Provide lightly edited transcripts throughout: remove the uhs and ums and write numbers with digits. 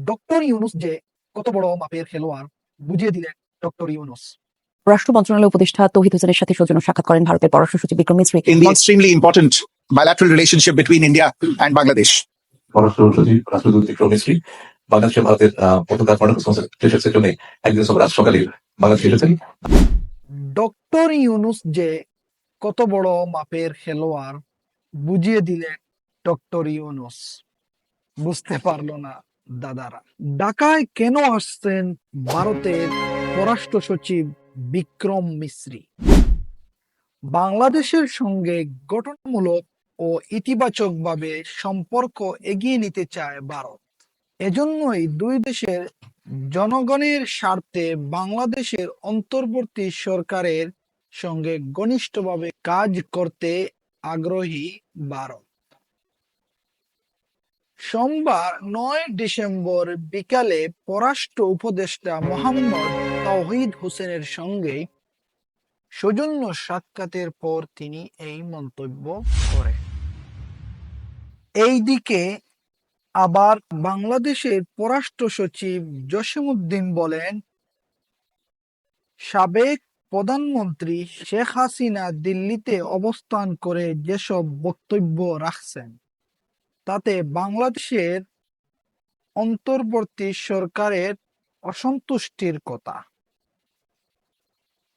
Doctor Yunus যে কত বড় মাপের খেলোয়াড় বুঝিয়ে দিলেন ডক্টর ইউনুস। পররাষ্ট্র মন্ত্রণালয়ের উপদেষ্টা তৌহিদ হোসেনের সাথে সৌজন্য সাক্ষাৎ করেন ভারতের পররাষ্ট্র সচিব Vikram Misri. In the extremely important bilateral relationship between India and Bangladesh. পররাষ্ট্র সচিব রাষ্ট্রদূত বিক্রম মিশ্রি বাংলাদেশে ভারতের পতাকা ফরেন শেষের জন্য একদিন আজ সকালে বাংলাদেশ এসেছেন। ডক্টর ইউনুস যে কত বড় মাপের খেলোয়াড় বুঝিয়ে দিলেন ডক্টর ইউনুস। বুঝতে পারলো না দাদারা। ঢাকায় কেন আসছেন ভারতের পররাষ্ট্র সচিব বিক্রম মিশ্রি? বাংলাদেশের সঙ্গে গঠনমূলক ও ইতিবাচকভাবে সম্পর্ক এগিয়ে নিতে চায় ভারত। এজন্যই দুই দেশের জনগণের স্বার্থে বাংলাদেশের অন্তর্বর্তী সরকারের সঙ্গে ঘনিষ্ঠভাবে কাজ করতে আগ্রহী ভারত। সোমবার ৯ ডিসেম্বর বিকালে পররাষ্ট্র উপদেষ্টা মোহাম্মদ তৌহিদ হোসেনের সঙ্গে সৌজন্য সাক্ষাতের পর তিনি এই মন্তব্য করেন। এইদিকে আবার বাংলাদেশের পররাষ্ট্র সচিব জসিমউদ্দিন বলেন, সাবেক প্রধানমন্ত্রী শেখ হাসিনা দিল্লিতে অবস্থান করে যেসব বক্তব্য রাখছেন তাতে বাংলাদেশের অন্তর্বর্তী সরকারের অসন্তুষ্টির কথা।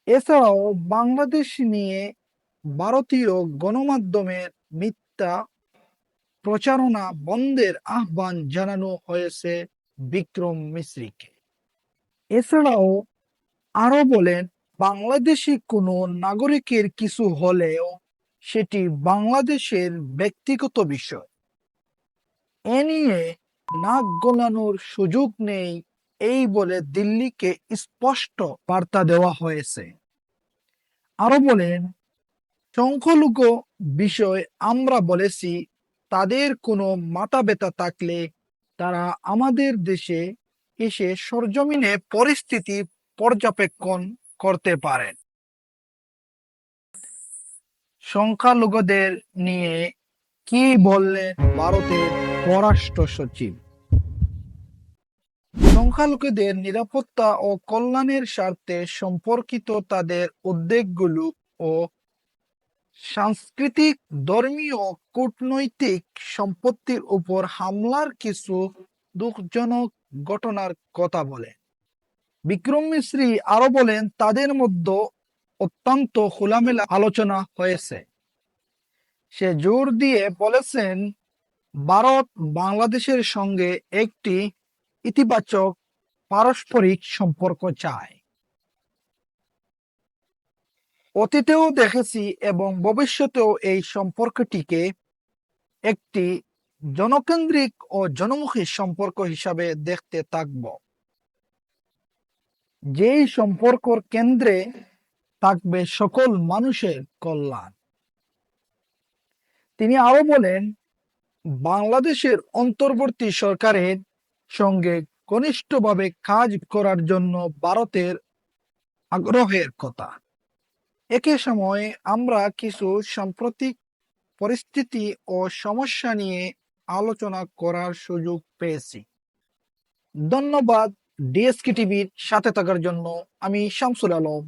এছাড়াও বাংলাদেশ নিয়ে ভারতীয় গণমাধ্যমের মিথ্যা প্রচারণা বন্ধের আহ্বান জানানো হয়েছে বিক্রম মিশ্রিকে। এছাড়াও আরো বলেন, বাংলাদেশি কোনো নাগরিকের কিছু হলেও সেটি বাংলাদেশের ব্যক্তিগত বিষয়। এ নিয়ে নাক গলানোর সুযোগ নেই, এই বলে দিল্লিকে স্পষ্ট বার্তা দেওয়া হয়েছে। আরো বলেন, সংখ্যালঘু বিষয় আমরা বলেছি, তাদের কোনো মাথা ব্যথা থাকলে তারা আমাদের দেশে এসে সরজমিনে পরিস্থিতি পর্যবেক্ষণ করতে পারেন। সংখ্যালঘুদের নিয়ে কি বললেন ভারতের পররাষ্ট্র সচিব? সংখ্যালঘুদের নিরাপত্তা ও কল্যাণের স্বার্থে সম্পর্কিত তাদের উদ্বেগগুলো ও সাংস্কৃতিক, ধর্মীয়, কূটনৈতিক সম্পত্তির উপর হামলার কিছু দুঃখজনক ঘটনার কথা বলেন। বিক্রম মিশ্রি আরো বলেন, তাদের মধ্যে অত্যন্ত খোলামেলা আলোচনা হয়েছে। সে জোর দিয়ে বলেছেন, ভারত বাংলাদেশের সঙ্গে একটি ইতিবাচক পারস্পরিক সম্পর্ক চায়। অতীতেও দেখেছি এবং ভবিষ্যতেও এই সম্পর্কটিকে একটি জনকেন্দ্রিক ও জনমুখী সম্পর্ক হিসাবে দেখতে থাকব, যেই সম্পর্কের কেন্দ্রে থাকবে সকল মানুষের কল্যাণ। তিনি আরো বলেন, বাংলাদেশের অন্তর্বর্তী সরকারের সঙ্গে ঘনিষ্ঠভাবে কাজ করার জন্য ভারতের আগ্রহের কথা। একই সময়ে আমরা কিছু সাম্প্রতিক পরিস্থিতি ও সমস্যা নিয়ে আলোচনা করার সুযোগ পেয়েছি। ধন্যবাদ ডিএসকে টিভির সাথে থাকার জন্য। আমি শামসুল আলম।